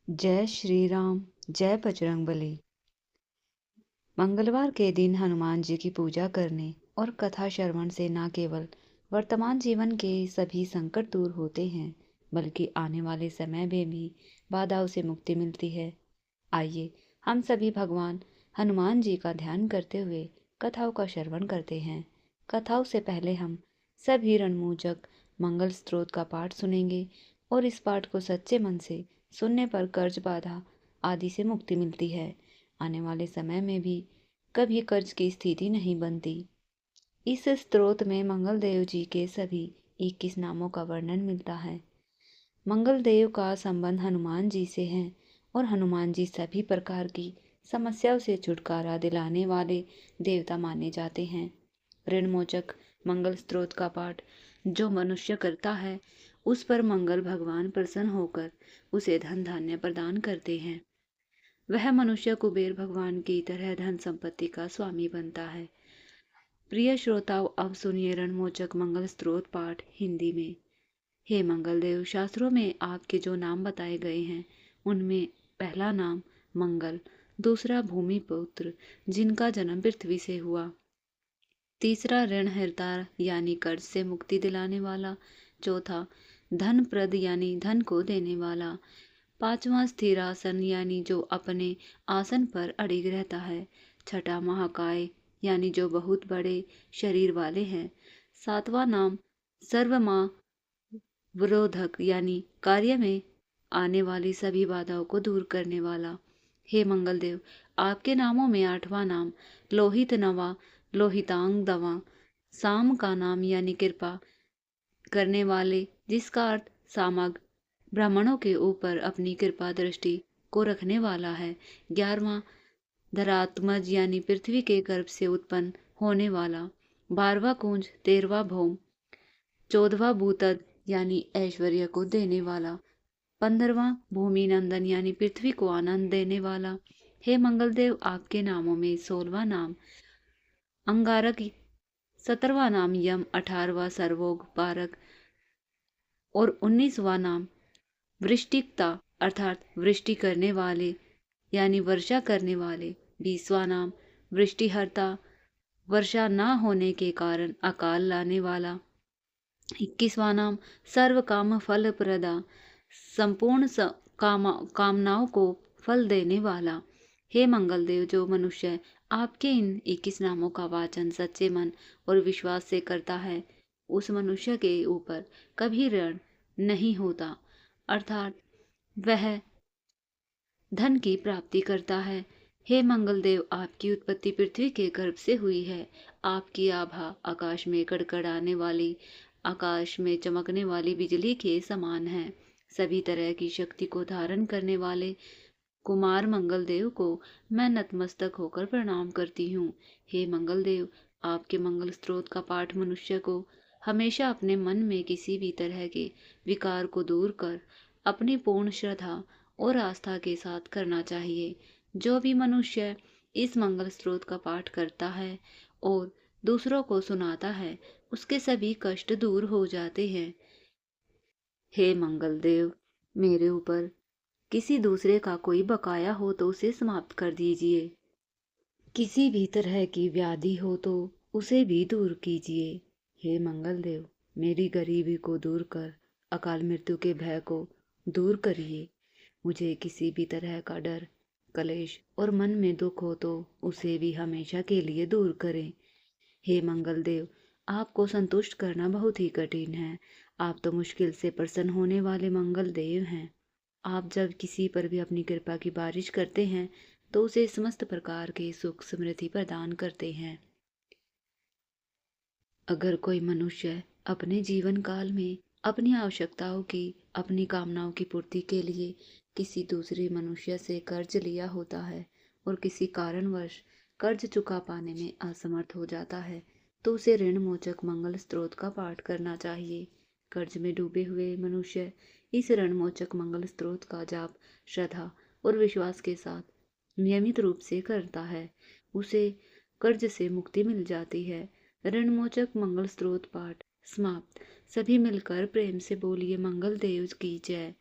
जय श्री राम। जय बजरंगबली। मंगलवार के दिन हनुमान जी की पूजा करने और कथा श्रवण से न केवल वर्तमान जीवन के सभी संकट दूर होते हैं, बल्कि आने वाले समय में भी बाधाओं से मुक्ति मिलती है। आइए हम सभी भगवान हनुमान जी का ध्यान करते हुए कथाओं का श्रवण करते हैं। कथाओं से पहले हम सभी रणमोचक मंगल स्त्रोत का पाठ सुनेंगे और इस पाठ को सच्चे मन से सुनने पर कर्ज बाधा आदि से मुक्ति मिलती है। आने वाले समय में भी कभी कर्ज की स्थिति नहीं बनती। इस स्तोत्र में मंगल देव जी के सभी 21 नामों का वर्णन मिलता है। मंगल देव का संबंध हनुमान जी से है और हनुमान जी सभी प्रकार की समस्याओं से छुटकारा दिलाने वाले देवता माने जाते हैं। ऋणमोचक मंगल स्त्रोत का पाठ जो मनुष्य करता है, उस पर मंगल भगवान प्रसन्न होकर उसे धन धान्य प्रदान करते हैं। वह मनुष्य कुबेर भगवान की तरह धन संपत्ति का स्वामी बनता है। प्रिय श्रोताओं, अब सुनिए रणमोचक मंगल स्त्रोत पाठ हिंदी में। हे मंगल देव, शास्त्रों में आपके जो नाम बताए गए हैं, उनमें पहला नाम मंगल, दूसरा भूमिपुत्र जिनका जन्म पृथ्वी से हुआ, तीसरा ऋणहर्ता यानी कर्ज से मुक्ति दिलाने वाला, चौथा धनप्रद यानी धन को देने वाला, पांचवा स्थिरासन यानी जो अपने आसन पर अड़िग रहता है, छठा महाकाय यानी जो बहुत बड़े शरीर वाले हैं, सातवां नाम सर्वमा विरोधक यानी कार्य में आने वाली सभी बाधाओं को दूर करने वाला। हे मंगल देव, आपके नामों में आठवां नाम लोहित नवा लोहितांग दवा, साम का नाम यानी कृपा करने वाले, जिसका अर्थ सामग ब्राह्मणों के ऊपर अपनी कृपा दृष्टि को रखने वाला है। 11वां धरात्मज यानी पृथ्वी के गर्भ से उत्पन्न होने वाला। 12वां कुंज, 13वां भौम, 14वां भूतद यानी ऐश्वर्य को देने वाला। 15वां भूमि नंदन यानी पृथ्वी को आनंद देने वाला। हे मंगल देव, आपके नामों में 16वां नाम अंगारक, 17वां नाम यम, 18वां सर्वोग पारक और 19वां नाम वृष्टिकता अर्थात वृष्टि करने वाले यानी वर्षा करने वाले। 20वां नाम वृष्टिहर्ता, वर्षा न होने के कारण अकाल लाने वाला। 21वां नाम सर्व काम फल प्रदा, संपूर्ण कामनाओं को फल देने वाला। हे मंगल देव, जो मनुष्य आपके इन 21 नामों का वाचन सच्चे मन और विश्वास से करता है, उस मनुष्य के ऊपर कभी ऋण नहीं होता, अर्थात वह धन की प्राप्ति करता है। हे मंगल देव, आपकी उत्पत्ति पृथ्वी के गर्भ से हुई है। आपकी आभा आकाश में कड़कड़ाने वाली, आकाश में चमकने वाली बिजली के समान है। सभी तरह की शक्ति को धारण करने वाले कुमार मंगल देव को मैं नतमस्तक होकर प्रणाम करती हूँ। हे मंगल देव, आपके मंगल स्त्रोत का पाठ मनुष्य को हमेशा अपने मन में किसी भी तरह के विकार को दूर कर अपनी पूर्ण श्रद्धा और आस्था के साथ करना चाहिए। जो भी मनुष्य इस मंगल स्त्रोत का पाठ करता है और दूसरों को सुनाता है, उसके सभी कष्ट दूर हो जाते हैं। हे मंगल देव, मेरे ऊपर किसी दूसरे का कोई बकाया हो तो उसे समाप्त कर दीजिए। किसी भी तरह की व्याधि हो तो उसे भी दूर कीजिए। हे मंगल देव, मेरी गरीबी को दूर कर अकाल मृत्यु के भय को दूर करिए। मुझे किसी भी तरह का डर, कलेश और मन में दुख हो तो उसे भी हमेशा के लिए दूर करें। हे मंगल देव, आपको संतुष्ट करना बहुत ही कठिन है। आप तो मुश्किल से प्रसन्न होने वाले मंगल देव हैं। आप जब किसी पर भी अपनी कृपा की बारिश करते हैं तो उसे समस्त प्रकार के सुख समृद्धि प्रदान करते हैं। अगर कोई मनुष्य अपने जीवन काल में अपनी आवश्यकताओं की, अपनी कामनाओं की पूर्ति के लिए किसी दूसरे मनुष्य से कर्ज लिया होता है और किसी कारणवश कर्ज चुका पाने में असमर्थ हो जाता है, तो उसे ऋण मोचक मंगल स्त्रोत का पाठ करना चाहिए। कर्ज में डूबे हुए मनुष्य इस ऋण मोचक मंगल स्त्रोत का जाप श्रद्धा और विश्वास के साथ नियमित रूप से करता है, उसे कर्ज से मुक्ति मिल जाती है। ऋणमोचक मंगल स्त्रोत पाठ समाप्त। सभी मिलकर प्रेम से बोलिए मंगल देव की जय।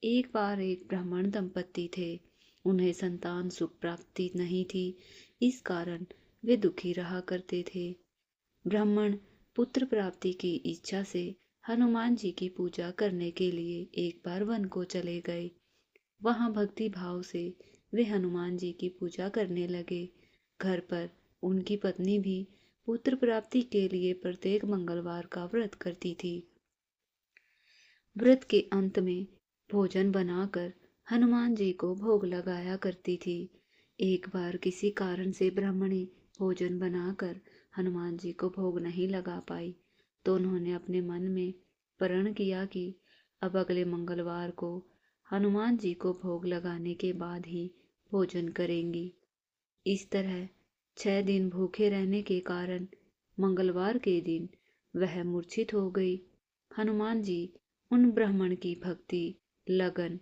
एक बार एक ब्राह्मण दंपत्ति थे। उन्हें संतान सुख प्राप्ति नहीं थी। इस कारण वे दुखी रहा करते थे। ब्राह्मण पुत्र प्राप्ति की इच्छा से हनुमान जी की पूजा करने के लिए एक बार वन को चले गए। वहां भक्ति भाव से वे हनुमान जी की पूजा करने लगे। घर पर उनकी पत्नी भी पुत्र प्राप्ति के लिए प्रत्येक मंगलवार का व्रत करती थी। व्रत के अंत में भोजन बनाकर हनुमान जी को भोग लगाया करती थी। एक बार किसी कारण से ब्राह्मणी भोजन बनाकर हनुमान जी को भोग नहीं लगा पाई, तो उन्होंने अपने मन में प्रण किया कि अब अगले मंगलवार को हनुमान जी को भोग लगाने के बाद ही भोजन करेंगी। इस तरह 6 दिन भूखे रहने के कारण मंगलवार के दिन वह मूर्छित हो गई। हनुमान जी उन ब्राह्मण की भक्ति, लगन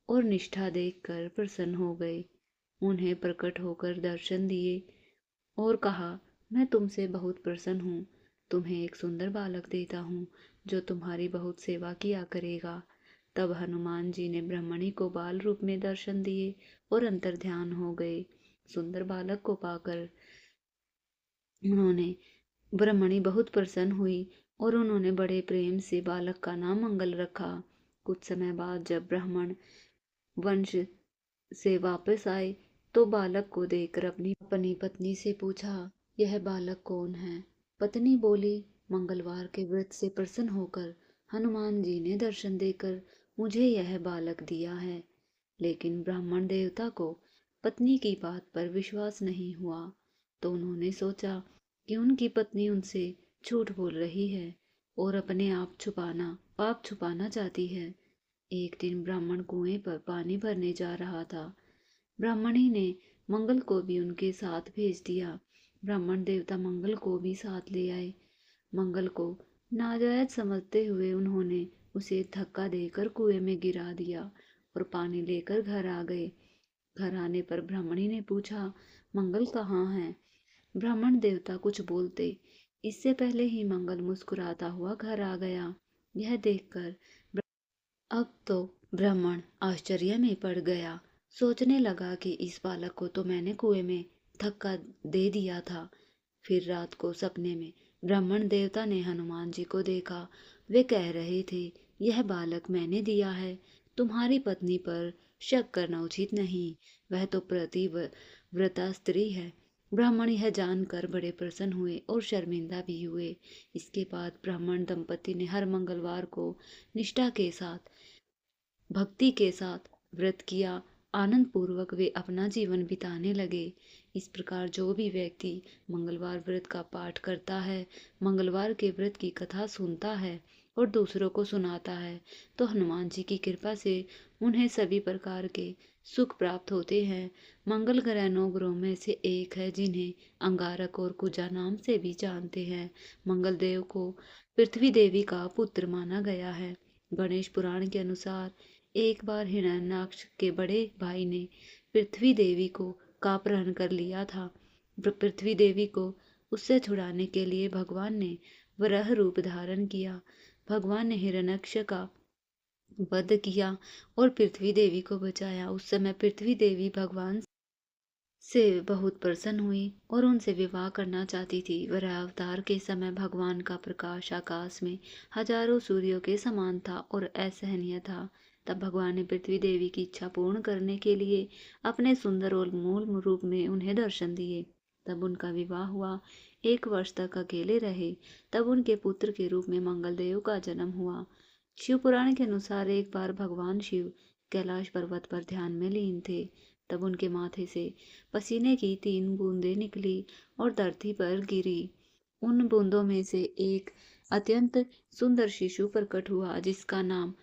और निष्ठा देखकर प्रसन्न हो गए। उन्हें प्रकट होकर दर्शन दिए और कहा, मैं तुमसे बहुत प्रसन्न हूँ। तुम्हें एक सुंदर बालक देता हूँ जो तुम्हारी बहुत सेवा किया करेगा। तब हनुमान जी ने ब्रह्मणी को बाल रूप में दर्शन दिए और अंतर्ध्यान हो गए। सुंदर बालक को पाकर उन्होंने ब्रह्मणी बहुत प्रसन्न हुई और उन्होंने बड़े प्रेम से बालक का नाम मंगल रखा। कुछ समय बाद जब ब्राह्मण वंश से वापस आए तो बालक को देखकर अपनी पत्नी से पूछा, यह बालक कौन है? पत्नी बोली, मंगलवार के व्रत से प्रसन्न होकर हनुमान जी ने दर्शन देकर मुझे यह बालक दिया है। लेकिन ब्राह्मण देवता को पत्नी की बात पर विश्वास नहीं हुआ, तो उन्होंने सोचा कि उनकी पत्नी उनसे झूठ बोल रही है और अपने पाप छुपाना चाहती है। एक दिन ब्राह्मण कुएं पर पानी भरने जा रहा था। ब्राह्मणी ने मंगल को भी उनके साथ भेज दिया। ब्राह्मण देवता मंगल को भी साथ ले आए। मंगल को नाजायज समझते हुए उन्होंने उसे धक्का देकर कुएं में गिरा दिया और पानी लेकर घर आ गए। घर आने पर ब्राह्मणी ने पूछा, मंगल कहाँ है? ब्राह्मण देवता कुछ बोलते इससे पहले ही मंगल मुस्कुराता हुआ घर आ गया। यह देखकर अब तो ब्राह्मण आश्चर्य में पड़ गया। सोचने लगा कि इस बालक को तो मैंने कुएं में धक्का दे दिया था। फिर रात को सपने में ब्राह्मण देवता ने हनुमान जी को देखा। वे कह रहे थे, यह बालक मैंने दिया है। तुम्हारी पत्नी पर शक करना उचित नहीं, वह तो प्रतिव्रता स्त्री है। ब्राह्मण यह जानकर बड़े प्रसन्न हुए और शर्मिंदा भी हुए। इसके बाद ब्राह्मण दंपति ने हर मंगलवार को निष्ठा के साथ, भक्ति के साथ व्रत किया। आनंद पूर्वक वे अपना जीवन बिताने लगे। इस प्रकार जो भी व्यक्ति मंगलवार व्रत का पाठ करता है, मंगलवार के व्रत की कथा सुनता है और दूसरों को सुनाता है, तो हनुमान जी की कृपा से उन्हें सभी प्रकार के सुख प्राप्त होते हैं। मंगल ग्रह 9 ग्रहों में से एक है जिन्हें अंगारक और कुजा नाम से भी जानते हैं। मंगल देव को पृथ्वी देवी का पुत्र माना गया है। गणेश पुराण के अनुसार एक बार हिरण्याक्ष के बड़े भाई ने पृथ्वी देवी को का अपहरण कर लिया था। पृथ्वी देवी को उससे छुड़ाने के लिए भगवान ने वराह रूप धारण किया। भगवान ने हिरण्याक्ष का वध किया और पृथ्वी देवी को बचाया। उस समय पृथ्वी देवी भगवान से बहुत प्रसन्न हुई और उनसे विवाह करना चाहती थी। वराह अवतार के समय भगवान का प्रकाश आकाश में हजारों सूर्यों के समान था और असहनीय था। तब भगवान ने पृथ्वी देवी की इच्छा पूर्ण करने के लिए अपने सुंदर और मूल रूप में उन्हें दर्शन दिए। तब उनका विवाह हुआ। 1 वर्ष तक अकेले रहे। तब उनके पुत्र के रूप में मंगलदेव का जन्म हुआ। शिव पुराण के अनुसार एक बार भगवान शिव कैलाश पर्वत पर ध्यान में लीन थे। तब उनके माथे से पसीने की 3 बूंदें निकली और धरती पर गिरी। उन बूंदों में से एक अत्यंत सुंदर शिशु प्रकट हुआ जिसका नाम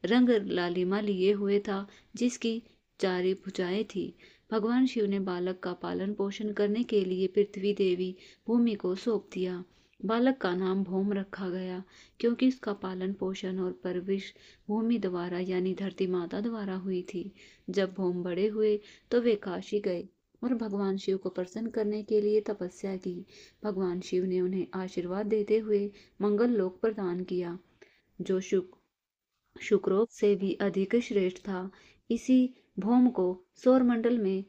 लालिमा लिए हुए था, जिसकी 4 भुजाएं थी। भगवान शिव ने बालक का पालन पोषण करने के लिए पृथ्वी देवी भूमि को सौंप दिया। बालक का नाम भौम रखा गया क्योंकि उसका पालन पोषण और परवरिश भूमि द्वारा यानी धरती माता द्वारा हुई थी। जब भौम बड़े हुए तो वे काशी गए और भगवान शिव को प्रसन्न करने के लिए तपस्या की। भगवान शिव ने उन्हें आशीर्वाद देते हुए मंगल लोक प्रदान किया, जो सुख शुक्रोप से भी अधिक श्रेष्ठ था। इसी भौम को सौरमंडल में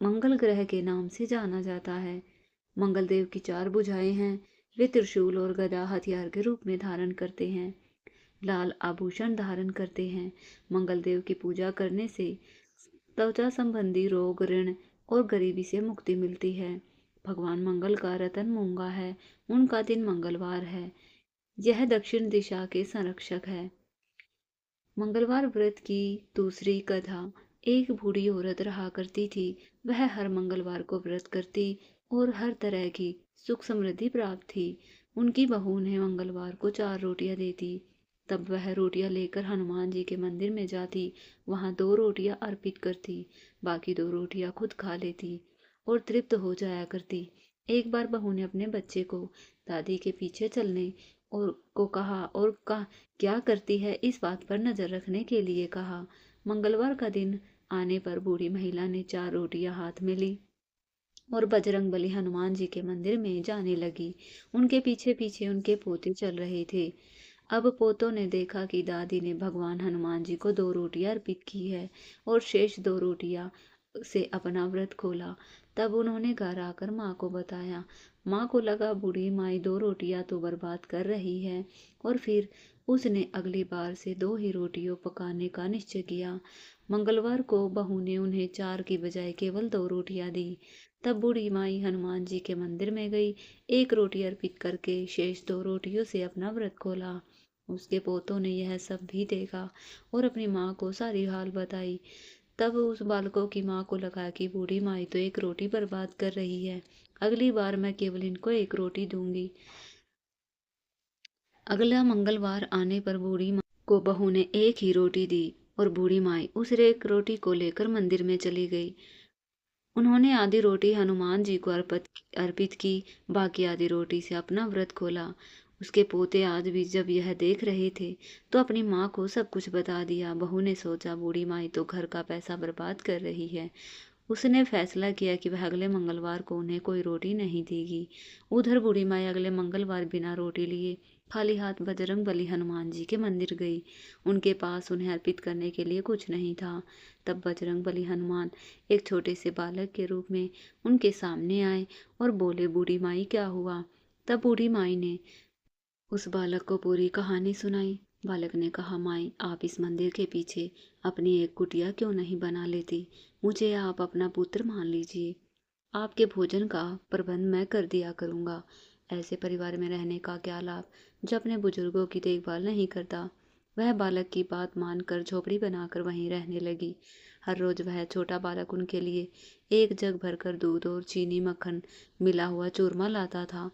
मंगल ग्रह के नाम से जाना जाता है। मंगलदेव की 4 भुजाएं हैं। वे त्रिशूल और गदा हथियार के रूप में धारण करते हैं। लाल आभूषण धारण करते हैं। मंगलदेव की पूजा करने से त्वचा संबंधी रोग, ऋण और गरीबी से मुक्ति मिलती है। भगवान मंगल का रतन मूंगा है। उनका दिन मंगलवार है। यह दक्षिण दिशा के संरक्षक है। मंगलवार व्रत की दूसरी कथा। एक बूढ़ी औरत रहा करती थी। वह हर मंगलवार को व्रत करती और हर तरह की सुख समृद्धि प्राप्त थी। उनकी बहू उन्हें मंगलवार को 4 रोटियां देती। तब वह रोटियां लेकर हनुमान जी के मंदिर में जाती। वहां 2 रोटियां अर्पित करती, बाकी 2 रोटियां खुद खा लेती और तृप्त हो जाया करती। एक बार बहू ने अपने बच्चे को दादी के पीछे चलने और को कहा और क्या करती है इस बात पर नजर रखने के लिए कहा। मंगलवार का दिन आने पर बूढ़ी महिला ने 4 रोटियां हाथ में ली और बजरंगबली हनुमान जी के मंदिर में जाने लगी। उनके पीछे पीछे उनके पोते चल रहे थे। अब पोतों ने देखा कि दादी ने भगवान हनुमान जी को 2 रोटियां अर्पित की है और शेष 2 रोटियां से अपना व्रत खोला। तब उन्होंने घर आकर माँ को बताया। माँ को लगा बूढ़ी माई 2 रोटियां तो बर्बाद कर रही है और फिर उसने अगली बार से 2 ही रोटियों पकाने का निश्चय किया। मंगलवार को बहू ने उन्हें 4 की बजाय केवल 2 रोटियां दी। तब बूढ़ी माई हनुमान जी के मंदिर में गई। 1 रोटी अर्पित करके शेष 2 रोटियों से अपना व्रत खोला। उसके पोतों ने यह सब भी देखा और अपनी माँ को सारी हाल बताई। तब उस बालकों की माँ को लगा कि बूढ़ी माई तो 1 रोटी बर्बाद कर रही है। अगली बार मैं केवल इनको 1 रोटी दूंगी। अगला मंगलवार आने पर बूढ़ी माँ को बहू ने 1 ही रोटी दी और बूढ़ी माई उस 1 रोटी को लेकर मंदिर में चली गई। उन्होंने आधी रोटी हनुमान जी को अर्पित की, बाकी आधी रोटी से अपना व्रत खोला। उसके पोते आज भी जब यह देख रहे थे तो अपनी माँ को सब कुछ बता दिया। बहू ने सोचा बूढ़ी माई तो घर का पैसा बर्बाद कर रही है। उसने फैसला किया कि वह अगले मंगलवार को उन्हें कोई रोटी नहीं देगी। उधर बूढ़ी माई अगले मंगलवार बिना रोटी लिए खाली हाथ बजरंगबली हनुमान जी के मंदिर गई। उनके पास उन्हें अर्पित करने के लिए कुछ नहीं था। तब बजरंगबली हनुमान एक छोटे से बालक के रूप में उनके सामने आए और बोले, बूढ़ी माई क्या हुआ? तब बूढ़ी माई ने उस बालक को पूरी कहानी सुनाई। बालक ने कहा, माई आप इस मंदिर के पीछे अपनी एक कुटिया क्यों नहीं बना लेती? मुझे आप अपना पुत्र मान लीजिए। आपके भोजन का प्रबंध मैं कर दिया करूंगा। ऐसे परिवार में रहने का क्या लाभ जो अपने बुजुर्गों की देखभाल नहीं करता। वह बालक की बात मानकर झोपड़ी बनाकर वहीं रहने लगी। हर रोज वह छोटा बालक उनके लिए 1 जग भरकर दूध और चीनी मक्खन मिला हुआ चूरमा लाता था।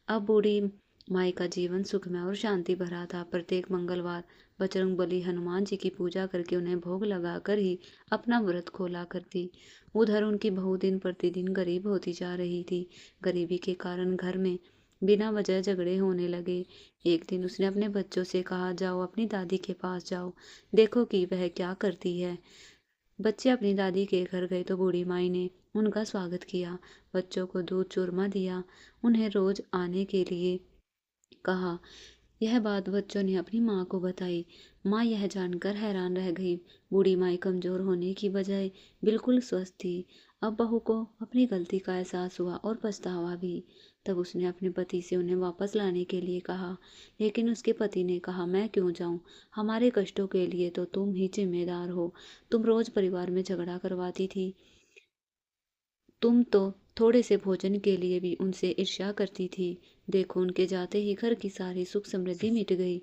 अब बूढ़ी माई का जीवन सुखमय और शांति भरा था। प्रत्येक मंगलवार बजरंगबली हनुमान जी की पूजा करके उन्हें भोग लगाकर ही अपना व्रत खोला करती। उधर उनकी बहू दिन प्रतिदिन गरीब होती जा रही थी। गरीबी के कारण घर में बिना वजह झगड़े होने लगे। एक दिन उसने अपने बच्चों से कहा, जाओ अपनी दादी के पास जाओ, देखो कि वह क्या करती है। बच्चे अपनी दादी के घर गए तो बूढ़ी माई ने उनका स्वागत किया, बच्चों को दूध चूरमा दिया, उन्हें रोज आने के लिए कहा। यह बात बच्चों ने अपनी माँ को बताई। माँ यह जानकर हैरान रह गई। बूढ़ी माई कमजोर होने की बजाय बिल्कुल स्वस्थ थी। अब बहू को अपनी गलती का एहसास हुआ और पछतावा भी। तब उसने अपने पति से उन्हें वापस लाने के लिए कहा, लेकिन उसके पति ने कहा, मैं क्यों जाऊं? हमारे कष्टों के लिए तो तुम ही जिम्मेदार हो। तुम रोज परिवार में झगड़ा करवाती थी। तुम तो थोड़े से भोजन के लिए भी उनसे ईर्ष्या करती थी। देखो उनके जाते ही घर की सारी सुख समृद्धि मिट गई।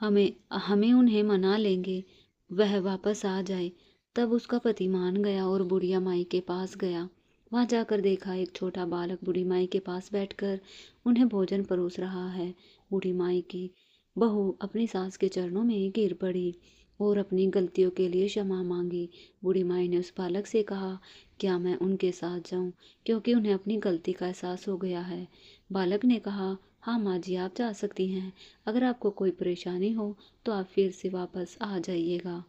हमें हमें उन्हें मना लेंगे, वह वापस आ जाए। तब उसका पति मान गया और बुढ़िया माई के पास गया। वहां जाकर देखा एक छोटा बालक बूढ़ी माई के पास बैठकर उन्हें भोजन परोस रहा है। बूढ़ी माई की बहू अपनी सास के चरणों में गिर पड़ी और अपनी गलतियों के लिए क्षमा मांगी। बूढ़ी माई ने उस बालक से कहा, क्या मैं उनके साथ जाऊं, क्योंकि उन्हें अपनी गलती का एहसास हो गया है। बालक ने कहा, हाँ माँ जी आप जा सकती हैं। अगर आपको कोई परेशानी हो तो आप फिर से वापस आ जाइएगा।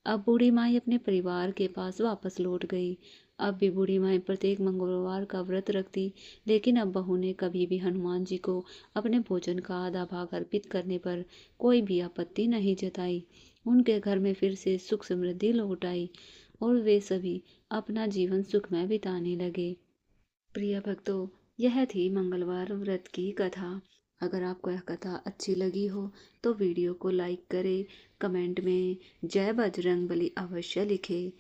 अब बूढ़ी माई अपने परिवार के पास वापस लौट गई। अब भी बूढ़ी माई प्रत्येक मंगलवार का व्रत रखती, लेकिन अब बहू ने कभी भी हनुमान जी को अपने भोजन का आधा भाग अर्पित करने पर कोई भी आपत्ति नहीं जताई। उनके घर में फिर से सुख समृद्धि लौट आई और वे सभी अपना जीवन सुखमय बिताने लगे। प्रिय भक्तों, यह थी मंगलवार व्रत की कथा। अगर आपको यह कथा अच्छी लगी हो तो वीडियो को लाइक करें, कमेंट में जय बजरंगबली अवश्य लिखें।